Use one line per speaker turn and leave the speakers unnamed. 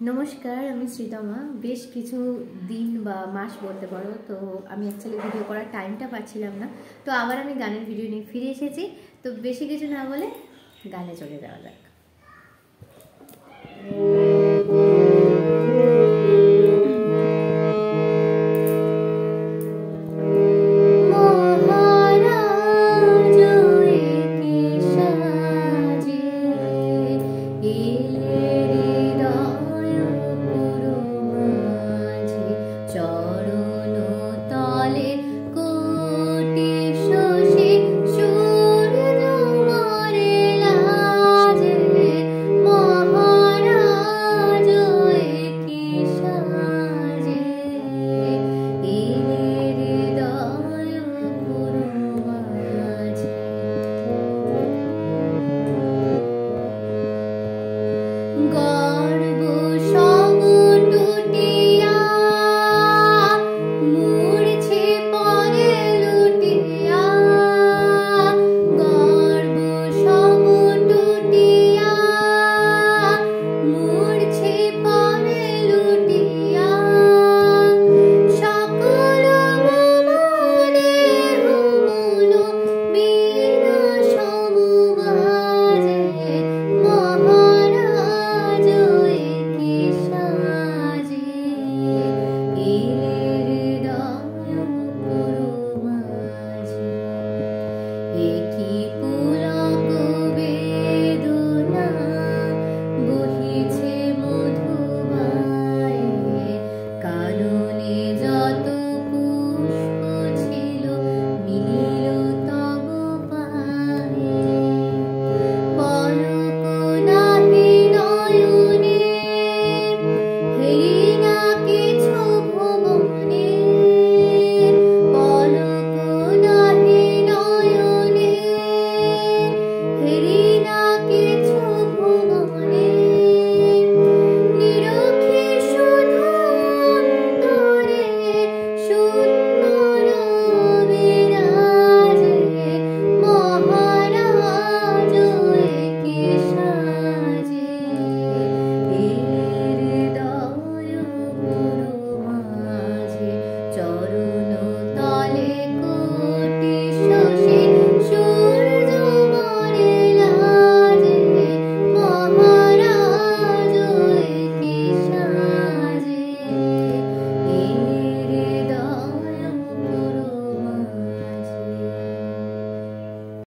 নমস্কার, আমি শ্রীতমা। বেশ কিছু দিন বা মাস বলতে পারো, তো আমি অ্যাকচুয়ালি ভিডিও করার টাইমটা পাচ্ছিলাম না। তো আবার আমি গানের ভিডিও নিয়ে ফিরে এসেছি। তো বেশি কিছু না বলে গানে চলে যাওয়া যাক।